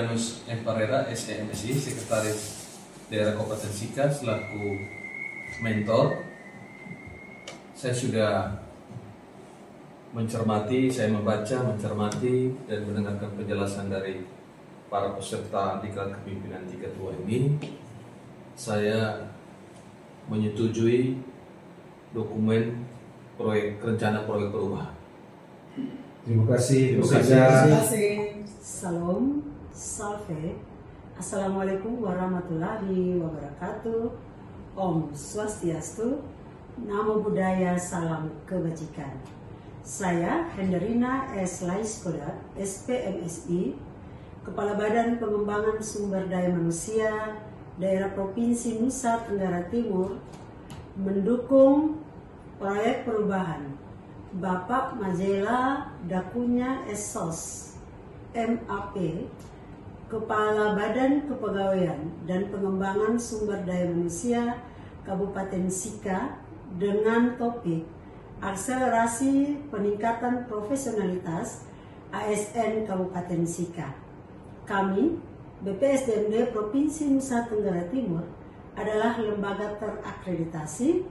Adrianus M. Parera, SEMSI, Sekretaris Daerah Kabupaten Sika, selaku mentor. Saya sudah saya membaca, mencermati, dan mendengarkan penjelasan dari para peserta diklat kepemimpinan 3 tua ini. Saya menyetujui dokumen rencana proyek perubahan. Terima kasih. Terima kasih. Salam, salve. Assalamualaikum warahmatullahi wabarakatuh. Om Swastiastu. Namo Buddhaya, salam kebajikan. Saya Henderina S. Laiskodat, SPMSI, Kepala Badan Pengembangan Sumber Daya Manusia Daerah Provinsi Nusa Tenggara Timur, mendukung proyek perubahan Bapak Majela Dakunya Esos, MAP, Kepala Badan Kepegawaian dan Pengembangan Sumber Daya Manusia Kabupaten Sika dengan topik Akselerasi Peningkatan Profesionalitas ASN Kabupaten Sika. Kami, BPSDMD Provinsi Nusa Tenggara Timur, adalah lembaga terakreditasi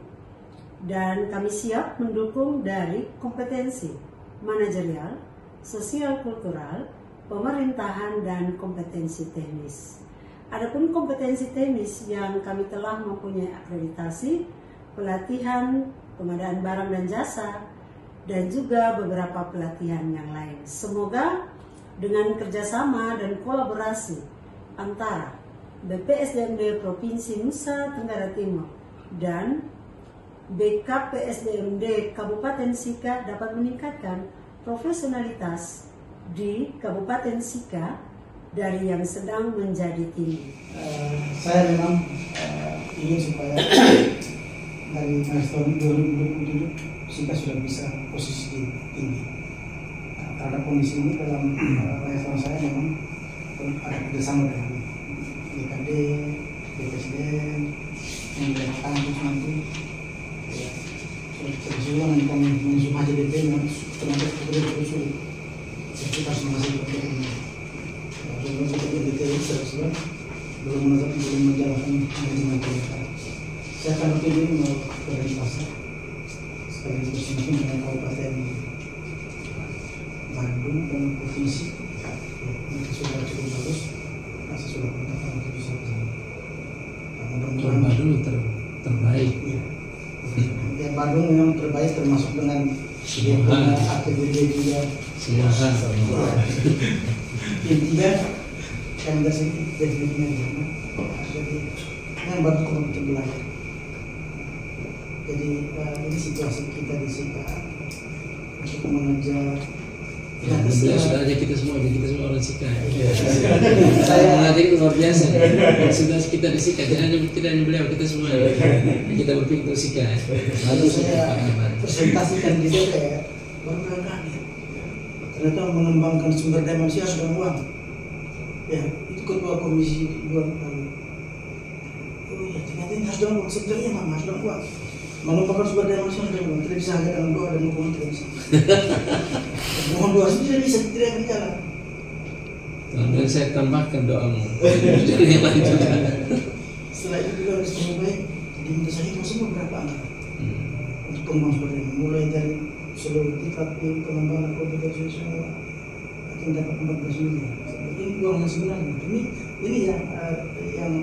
dan kami siap mendukung dari kompetensi manajerial, sosial kultural, pemerintahan, dan kompetensi teknis. Adapun kompetensi teknis yang kami telah mempunyai akreditasi, pelatihan, pengadaan barang dan jasa, dan juga beberapa pelatihan yang lain. Semoga dengan kerjasama dan kolaborasi antara BPSDMD Provinsi Nusa Tenggara Timur dan BKPSDMD Kabupaten Sika dapat meningkatkan profesionalitas di Kabupaten Sika dari yang sedang menjadi tinggi. Saya memang ingin supaya dari tahun 2027 Sika sudah bisa posisi tinggi. Karena kondisi ini dalam respon saya memang ada kerjasama dengan BKD, BPSDM, kemudian kampus nanti. Sesuai dengan mengusung HDP memang termasuk betul sulit. Kita harus menghasilkan ini. Belum detail sesuai, belum menjalankan manajemen mereka. Saya akan pilih mau dari pasar sekali bersama dengan Kabupaten Bandung dan Provinsi. Mereka sudah cukup bagus. Saya sudah mengatakan untuk bisa bersama. Bandung terbaik. Ya, Bandung memang terbaik termasuk dengan APBD juga. Intinya yang dari definisinya sama. Jadi yang baru kita belajar. Jadi ini situasi kita di Sika untuk mengejar. Ya, sudah aja kita semua orang Sika. Saya melatih luar biasa. Sudah kita di Sika, tidak hanya beliau, kita semua. Kita berpikir untuk Sika. Lalu saya presentasikan di DPR, baru kaget. Ternyata mengembangkan sumber daya manusia harus dengan uang. Ya, itu ketua komisi 2 tahun. Oh ya, ternyata ini harus dengan uang. Sebenarnya memang harus dengan uang. Mengembangkan sumber daya manusia harus dengan uang. Tidak bisa hanya dengan doa dan dukungan tidak bisa. Mohon doa tidak bisa, tidak akan jalan. Dan saya tambahkan doamu. Jadi yang lain juga. Setelah itu juga harus baik. Jadi minta saya itu semua berapa anggaran untuk pengembangan sumber daya, mulai dari seluruh tingkat pengembangan kompetensi semua akan dapat 14 miliar. Ini uang yang sebenarnya. Ini yang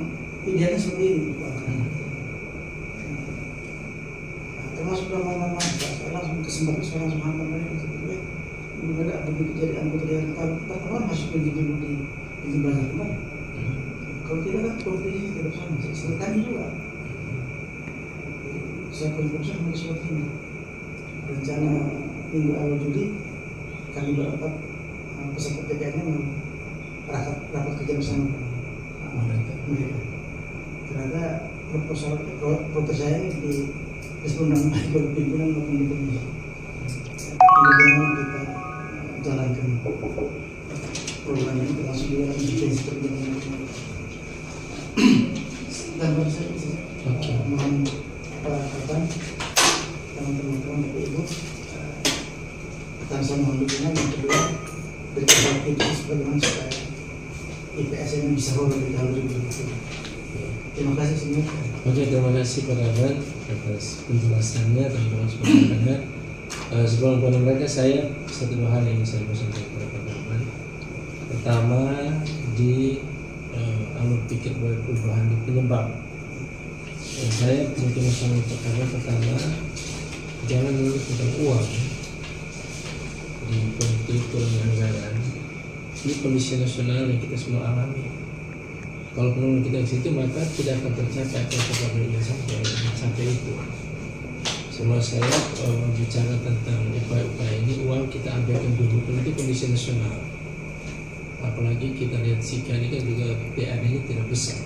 idealnya seperti ini uang. Termasuk nama-nama saya langsung kesempatan saya langsung hantar mereka sebetulnya belum ada begitu jadi anggota dewan tahun masuk pergi dulu di belajar kembali. Kalau tidak kan kompetisi tidak sama. Setelah kami juga saya konfirmasi dengan seperti ini. Rencana minggu awal Juli kami berapat peserta PKN nya rapat kerja bersama mereka. Ternyata proposal saya ini di respon dari pimpinan maupun di komisi. Bagaimana kita jalankan program ini termasuk juga intensi perjalanan. Dan baru saya mohon kapan teman-teman Bapak Ibu pertama saya mohon dukungan, yang kedua berikan tips bagaimana supaya IPS ini bisa lolos di tahun 2020. Terima kasih semua. Oke, terima kasih Pak Kaban atas penjelasannya dan penjelasannya. Sebelum kepada mereka, saya satu dua hal yang saya mau sampaikan kepada Pak Kaban. Pertama, di alur pikir perubahan di penyebab. Saya mungkin sama Pak Kaban, pertama, jangan dulu tentang uang di politik kurangnya anggaran. Ini kondisi nasional yang kita semua alami. Kalau penurun kita di situ, maka tidak akan tercapai apa yang Pak ingin sampai itu. Semua saya bicara tentang upaya-upaya ini, uang kita ambilkan dulu, karena itu kondisi nasional. Apalagi kita lihat Sika ini kan juga PAD-nya tidak besar,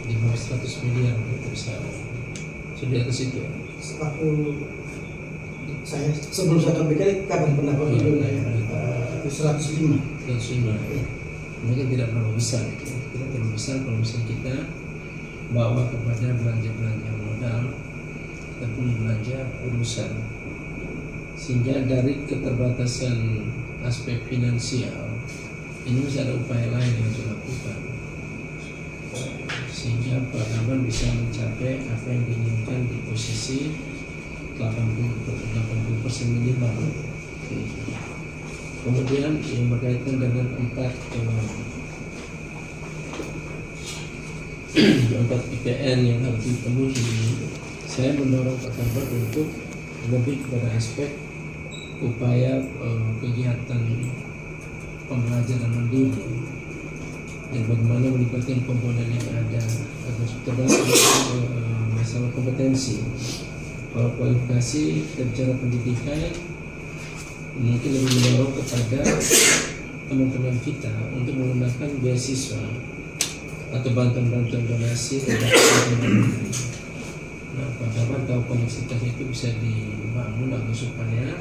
di bawah 100 miliar itu besar. Sudah atas itu. Waktu saya sebelum saya KPK, kapan pernah Pak dulu ya? 105. Ini kan tidak terlalu besar, tidak terlalu besar kalau misalnya kita bawa kepada belanja-belanja modal ataupun belanja urusan, sehingga dari keterbatasan aspek finansial ini masih ada upaya lain yang harus dilakukan sehingga Pak Kaban bisa mencapai apa yang diinginkan di posisi 80% minimal. Kemudian yang berkaitan dengan 4 IPN yang harus dipenuhi, saya mendorong Pak Kaban untuk lebih kepada aspek upaya kegiatan pembelajaran mandiri dan bagaimana melibatkan komponen yang ada, termasuk masalah kompetensi. Kalau kualifikasi bicara pendidikan, mungkin lebih mendorong kepada teman-teman kita untuk menggunakan beasiswa atau bantuan-bantuan donasi dari teman-teman. Nah, Pak Kaban tahu koneksitas itu bisa dibangun agar supaya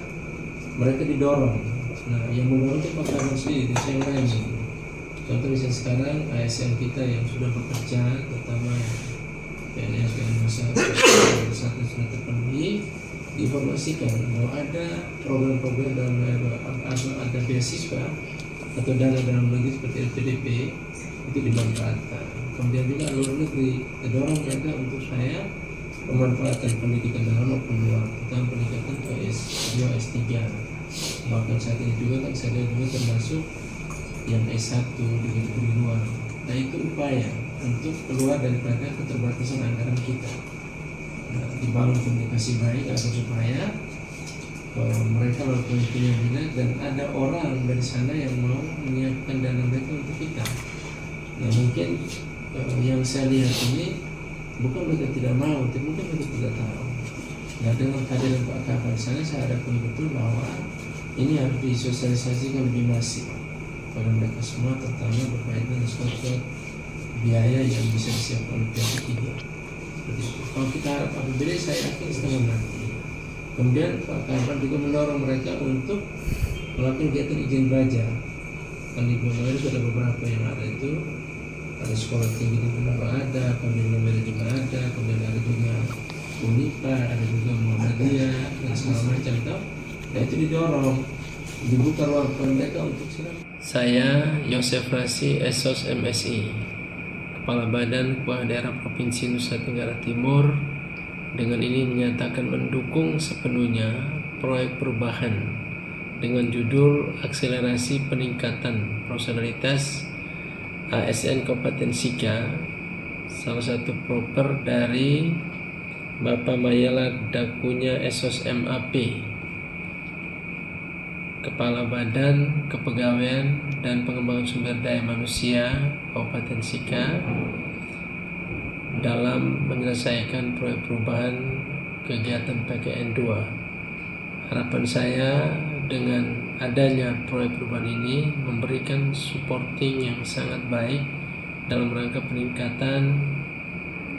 mereka didorong. Nah, yang mendorong itu Pak Kaban sendiri, saya lain. Contoh misalnya sekarang ASN kita yang sudah bekerja, terutama PNS dan masyarakat sudah terpenuhi, diinformasikan bahwa ada program-program dalam ada beasiswa atau dana dalam negeri seperti LPDP itu dimanfaatkan. Kemudian juga luar negeri dorong mereka untuk saya memanfaatkan pendidikan dalam maupun luar, tentang pendidikan ke S2, S3, bahkan saat ini juga kan saya juga termasuk yang S1 di luar. Nah, itu upaya untuk keluar daripada keterbatasan anggaran kita. Nah, dibangun komunikasi baik agar supaya mereka melakukan pilihan dan ada orang dari sana yang mau menyiapkan dana mereka untuk kita. Nah, mungkin yang saya lihat ini bukan mereka tidak mau, tapi mungkin mereka tidak tahu. Nah, dengan kehadiran Pak Kaban sana, saya harapkan betul bahwa ini harus disosialisasikan lebih masif pada mereka semua, terutama berkaitan dengan suatu biaya yang bisa disiapkan oleh pihak ketiga. Kalau kita harap APBD, saya yakin setengah mati. Kemudian Pak Kaban juga mendorong mereka untuk melakukan kegiatan izin belajar. Kan di Gunung itu ada beberapa yang ada itu, ada sekolah tinggi di Gunung ada, kemudian Nomere juga ada, kemudian ada juga Unipa, ada juga Muhammadiyah dan segala macam itu. Nah, itu didorong, dibuka ruang mereka untuk silakan. Saya Yosef Rasi, Esos MSI, Kepala Badan Kepala Daerah Provinsi Nusa Tenggara Timur, dengan ini menyatakan mendukung sepenuhnya proyek perubahan dengan judul Akselerasi Peningkatan Profesionalitas ASN Kabupaten Sika, salah satu proper dari Bapak Mayala Dakunya Esos MAP, Kepala Badan Kepegawaian dan Pengembangan Sumber Daya Manusia Kabupaten Sika, dalam menyelesaikan proyek perubahan kegiatan PKN 2. Harapan saya dengan adanya proyek perubahan ini memberikan supporting yang sangat baik dalam rangka peningkatan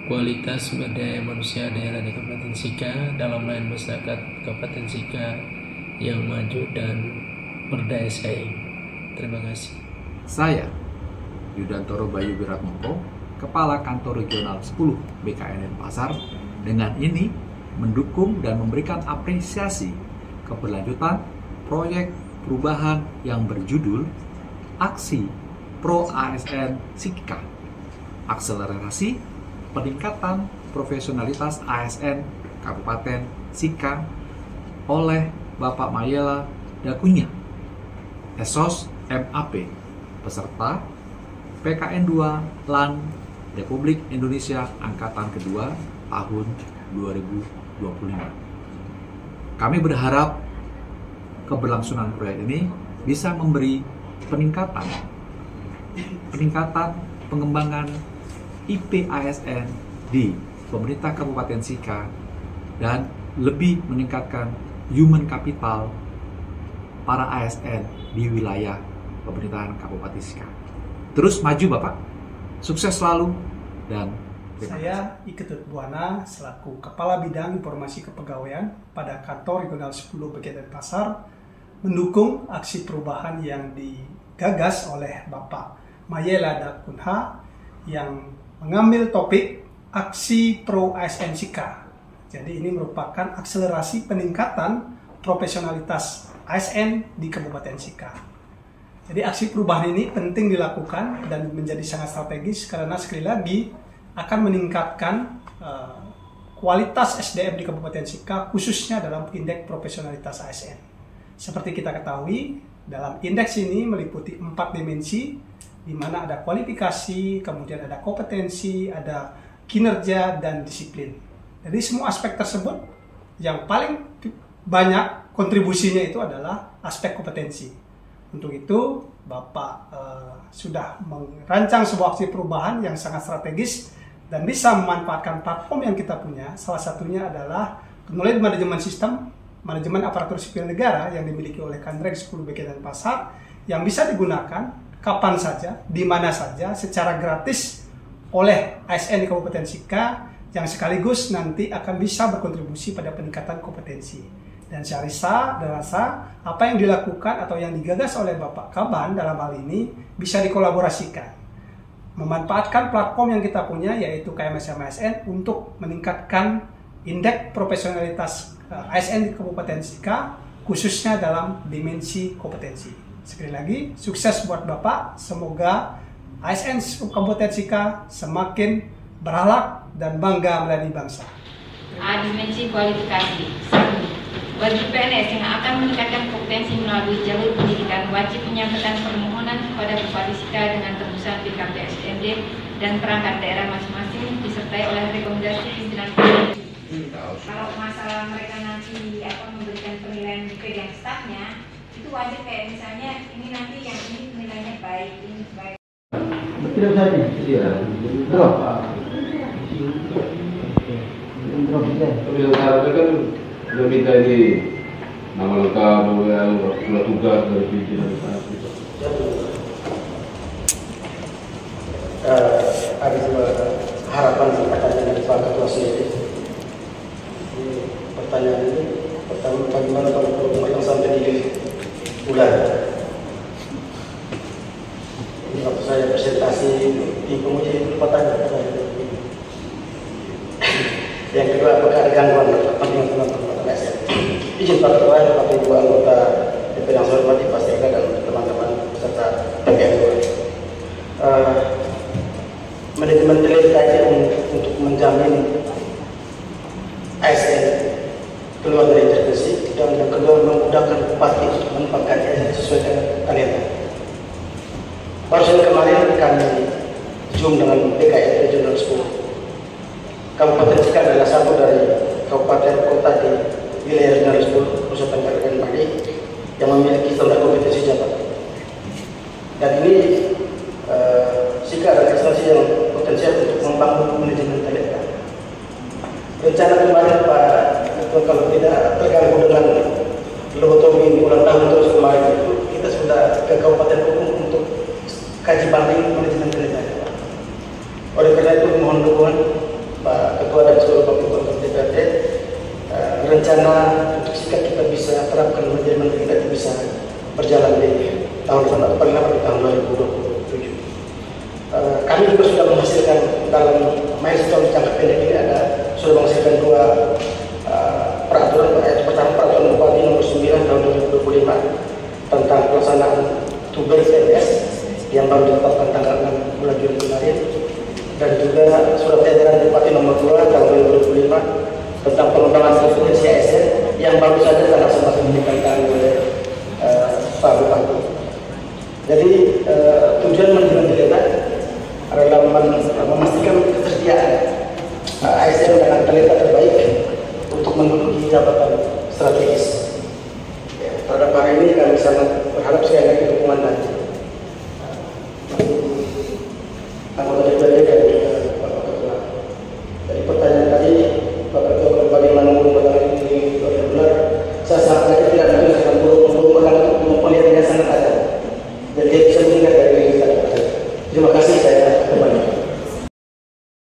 kualitas sumber daya manusia daerah di Kabupaten Sika dalam lain masyarakat Kabupaten Sika yang maju dan berdaya saing. Terima kasih. Saya Yudantoro Bayu Wiratmoko, Kepala Kantor Regional 10 BKN Denpasar, dengan ini mendukung dan memberikan apresiasi keberlanjutan proyek perubahan yang berjudul Aksi Pro ASN Sika, akselerasi peningkatan profesionalitas ASN Kabupaten Sika oleh Bapak Mayela Dakunya, Esos MAP, peserta PKN 2 LAN Republik Indonesia Angkatan Kedua tahun 2025. Kami berharap keberlangsungan proyek ini bisa memberi peningkatan pengembangan IP ASN di pemerintah Kabupaten Sika dan lebih meningkatkan human capital para ASN di wilayah pemerintahan Kabupaten Sika. Terus maju Bapak, sukses selalu, dan saya Iketut Buana selaku Kepala Bidang Informasi Kepegawaian pada Kantor Regional 10 Beken Denpasar mendukung aksi perubahan yang digagas oleh Bapak Mayela Dakunha yang mengambil topik aksi pro ASN Sika. Jadi ini merupakan akselerasi peningkatan profesionalitas ASN di Kabupaten Sika. Jadi aksi perubahan ini penting dilakukan dan menjadi sangat strategis karena sekali lagi akan meningkatkan kualitas SDM di Kabupaten Sika khususnya dalam indeks profesionalitas ASN. Seperti kita ketahui, dalam indeks ini meliputi 4 dimensi di mana ada kualifikasi, kemudian ada kompetensi, ada kinerja, dan disiplin. Jadi semua aspek tersebut yang paling banyak kontribusinya itu adalah aspek kompetensi. Untuk itu, Bapak sudah merancang sebuah aksi perubahan yang sangat strategis dan bisa memanfaatkan platform yang kita punya. Salah satunya adalah Knowledge Management System, manajemen aparatur sipil negara yang dimiliki oleh Kanreg 10 Beken Denpasar yang bisa digunakan kapan saja, di mana saja, secara gratis oleh ASN di Kabupaten Sika yang sekaligus nanti akan bisa berkontribusi pada peningkatan kompetensi. Dan saya rasa apa yang dilakukan atau yang digagas oleh Bapak Kaban dalam hal ini bisa dikolaborasikan. Memanfaatkan platform yang kita punya yaitu KMSM-ASN untuk meningkatkan indeks profesionalitas ASN di Kabupaten Sika khususnya dalam dimensi kompetensi. Sekali lagi, sukses buat Bapak. Semoga ASN Kabupaten Sika semakin berakhlak dan bangga melayani bangsa. Dimensi kualifikasi. Bagi PNS yang akan meningkatkan kompetensi melalui jalur pendidikan wajib menyampaikan permohonan kepada Bupati Sika dengan tembusan BKPSDM dan perangkat daerah masing-masing disertai oleh rekomendasi pimpinan. Kalau masalah mereka nanti memberikan penilaian dipegang stafnya, itu wajib kayak misalnya ini nanti yang ini nilainya baik, ini baik. Betul saja. Iya. Drop. Drop bisa. Tapi yang seharusnya kan sudah minta ini nama lengkap, surat tugas dari pimpinan instansi. Ada sebuah harapan pertanyaan dari Pak Ketua sendiri. Pertanyaan ini pertama, bagaimana kalau yang sampai di bulan? Ini waktu saya presentasi di penguji itu pertanyaan. Yang kedua, apakah ada gangguan kepentingan teman-teman ASN? Izin Pak Ketua, Bapak Ibu anggota DPR yang saya hormati, Pak Seka dan teman-teman peserta PKN 2. Manajemen TLKJ untuk menjamin ASN keluar dari intervensi dan yang kedua memudahkan bupati untuk menempatkan ASN sesuai dengan talenta. Barusan kemarin kami zoom dengan PKN Regional 10. Kabupaten Sika adalah satu dari kabupaten kota di wilayah Regional 10 Nusa Tenggara dan Bali yang memiliki standar kompetensi jabat. Dan ini Sika adalah instansi yang potensial untuk membangun manajemen talenta. Rencana kemarin Pak, kalau tidak terganggu dengan lobotomi ulang tahun terus kemarin itu, kita sudah ke Kabupaten Hukum untuk kaji banding manajemen talenta. Oleh karena itu mohon dukungan Pak Ketua dan seluruh Bapak Ibu DPRD, rencana untuk Sika kita bisa terapkan manajemen talenta itu bisa berjalan di tahun depan atau paling lambat di tahun 2027. Kami juga sudah menghasilkan dalam milestone jangka pendek ini sudah menghasilkan 2 peraturan, yaitu pertama peraturan Bupati nomor 9 tahun 2025 tentang pelaksanaan tugas PNS, di yang baru ditetapkan tanggal 6 bulan Juli kemarin, dan juga surat edaran Bupati nomor 2 tahun 2025 tentang pengembangan kompetensi ASN yang baru saja tanggal 11 dinyatakan oleh Pak Bupati. Jadi tujuan menjelang adalah memastikan ketersediaan ASN dengan talenta terbaik untuk menduduki jabatan strategis. Pada hari ini kami sangat berharap sekali lagi dukungan dari anggota DPRD dan juga Bapak Ketua. Dari pertanyaan tadi, Bapak Ketua bagaimana menggunakan ini benar? Saya sangat yakin tidak mungkin akan buruk melihatnya sangat ada. Dan dia bisa meningkat dari kita. Terima kasih, saya kembali.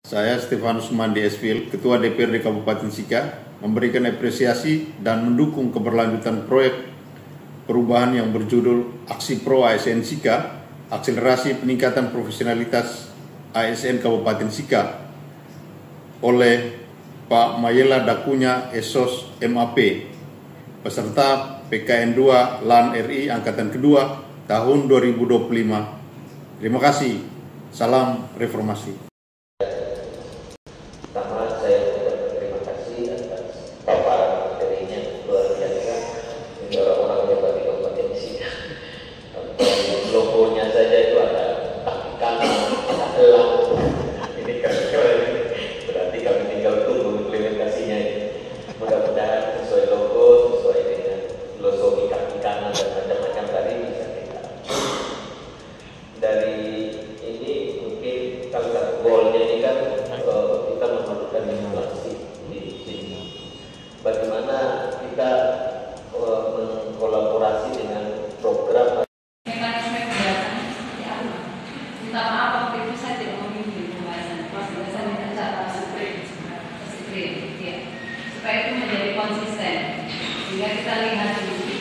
Saya Stefanus Mandi Esvil, Ketua DPRD Kabupaten Sika, memberikan apresiasi dan mendukung keberlanjutan proyek perubahan yang berjudul Aksi Pro ASN Sika, Akselerasi Peningkatan Profesionalitas ASN Kabupaten Sika oleh Pak Mayela Dakunya Esos MAP, peserta PKN 2 LAN RI Angkatan Kedua tahun 2025. Terima kasih. Salam reformasi. Bagaimana kita mengkolaborasi dengan program mekanisme kegiatan minta maaf waktu itu saya tidak memilih pembahasan biasanya cara sprint ya, supaya itu menjadi konsisten sehingga kita lihat dulu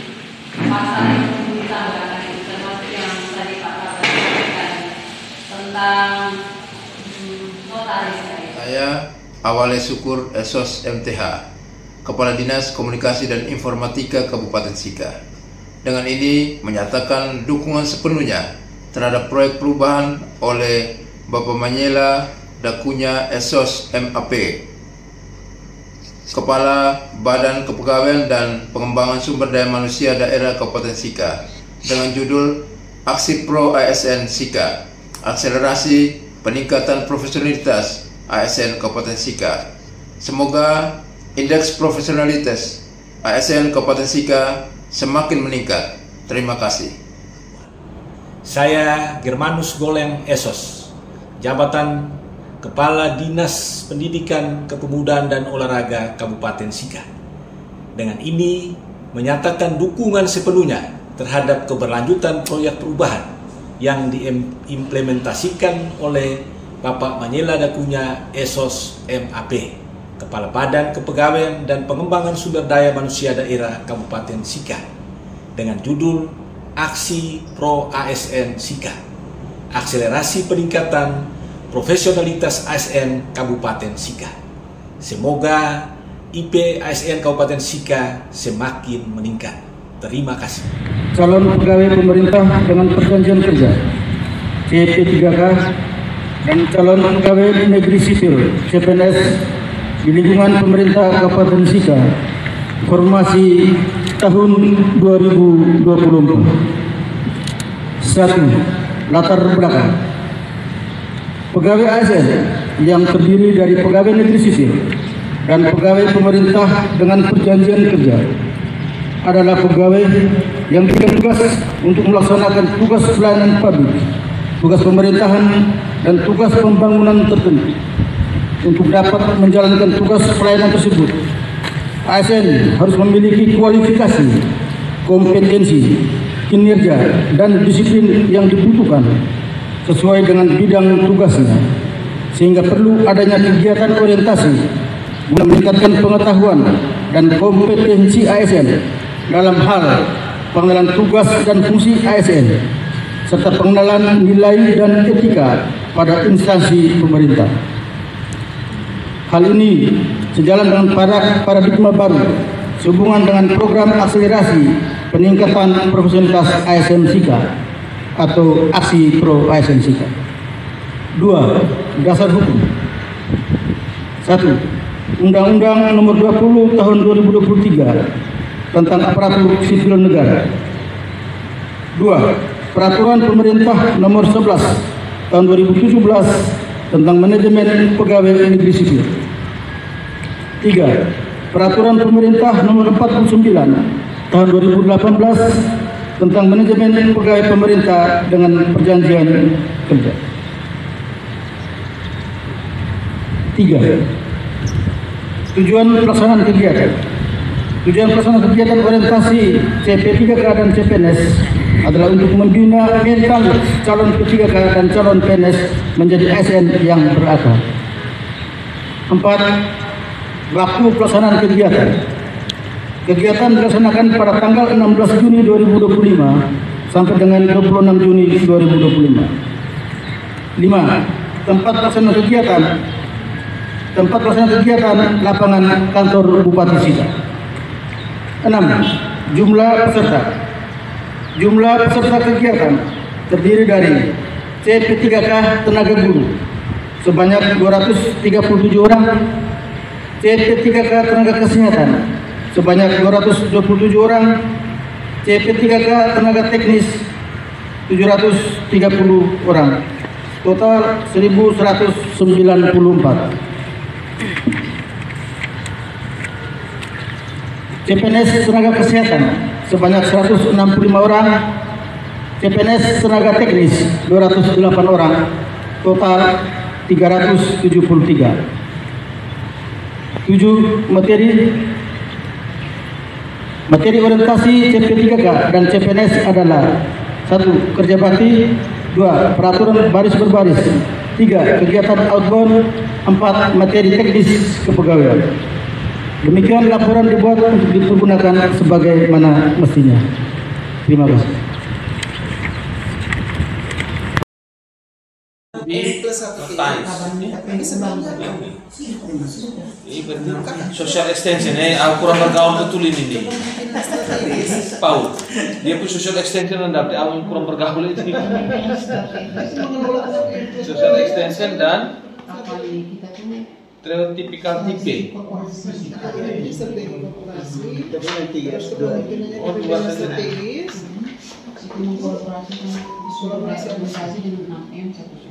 pasal yang ditambahkan itu termasuk yang tadi Pak Kabar sampaikan tentang notaris. Saya Awale Syukur Esos MTH, Kepala Dinas Komunikasi dan Informatika Kabupaten Sika. Dengan ini menyatakan dukungan sepenuhnya terhadap proyek perubahan oleh Bapak Mayela Dakunya Esos MAP, Kepala Badan Kepegawaian dan Pengembangan Sumber Daya Manusia Daerah Kabupaten Sika, dengan judul Aksi Pro ASN Sika, Akselerasi Peningkatan Profesionalitas ASN Kabupaten Sika. Semoga indeks profesionalitas ASN Kabupaten Sika semakin meningkat. Terima kasih. Saya Germanus Goleng Esos, jabatan Kepala Dinas Pendidikan, Kepemudaan dan Olahraga Kabupaten Sika. Dengan ini menyatakan dukungan sepenuhnya terhadap keberlanjutan proyek perubahan yang diimplementasikan oleh Bapak Mayela Dakunya Esos MAP, Kepala Badan Kepegawaian dan Pengembangan Sumber Daya Manusia Daerah Kabupaten Sika, dengan judul Aksi Pro ASN Sika, Akselerasi Peningkatan Profesionalitas ASN Kabupaten Sika. Semoga IP ASN Kabupaten Sika semakin meningkat. Terima kasih. Calon pegawai pemerintah dengan perjanjian kerja CP3K dan calon pegawai negeri sipil CPNS di lingkungan pemerintah Kabupaten Sika, formasi tahun 2024. 1. Latar belakang. Pegawai ASN yang terdiri dari pegawai negeri sipil dan pegawai pemerintah dengan perjanjian kerja adalah pegawai yang diberi tugas untuk melaksanakan tugas pelayanan publik, tugas pemerintahan, dan tugas pembangunan tertentu. Untuk dapat menjalankan tugas pelayanan tersebut, ASN harus memiliki kualifikasi, kompetensi, kinerja, dan disiplin yang dibutuhkan sesuai dengan bidang tugasnya, sehingga perlu adanya kegiatan orientasi guna meningkatkan pengetahuan dan kompetensi ASN dalam hal pengenalan tugas dan fungsi ASN, serta pengenalan nilai dan etika pada instansi pemerintah. Hal ini sejalan dengan paradigma baru sehubungan dengan program akselerasi peningkatan profesionalitas ASN Sika atau aksi pro ASN SIKA. 2. Dasar hukum. 1. Undang-Undang Nomor 20 Tahun 2023 tentang Aparatur Sipil Negara. 2. Peraturan Pemerintah Nomor 11 Tahun 2017 tentang Manajemen Pegawai Negeri Sipil. 3. Peraturan Pemerintah Nomor 49 Tahun 2018 tentang Manajemen Pegawai Pemerintah dengan Perjanjian Kerja. 3. Tujuan pelaksanaan kegiatan. Tujuan pelaksanaan kegiatan orientasi CP3K dan CPNS adalah untuk membina mental calon P3K dan calon PNS menjadi ASN yang berakal. 4. Waktu pelaksanaan kegiatan. Kegiatan dilaksanakan pada tanggal 16 Juni 2025 sampai dengan 26 Juni 2025. 5. Tempat pelaksanaan kegiatan. Tempat pelaksanaan kegiatan lapangan kantor Bupati Sika. 6. Jumlah peserta. Jumlah peserta kegiatan terdiri dari CP3K tenaga guru sebanyak 237 orang, CP3K tenaga kesehatan sebanyak 227 orang, CP3K tenaga teknis 730 orang, total 1194. CPNS tenaga kesehatan sebanyak 165 orang, CPNS tenaga teknis 208 orang, total 373. 7. Materi orientasi CP3K dan CPNS adalah 1. Kerja bakti, 2. Peraturan baris berbaris, 3. Kegiatan outbound, 4. Materi teknis kepegawaian. Demikian laporan dibuat untuk dipergunakan sebagaimana mestinya. Terima kasih. Ini berarti social extension, aku kurang bergaul betul ini. Paul, dia pun social extension dan dapat aku kurang bergaul ini. Social extension dan stereotypical tipe. Kolaborasi dengan 6M 1.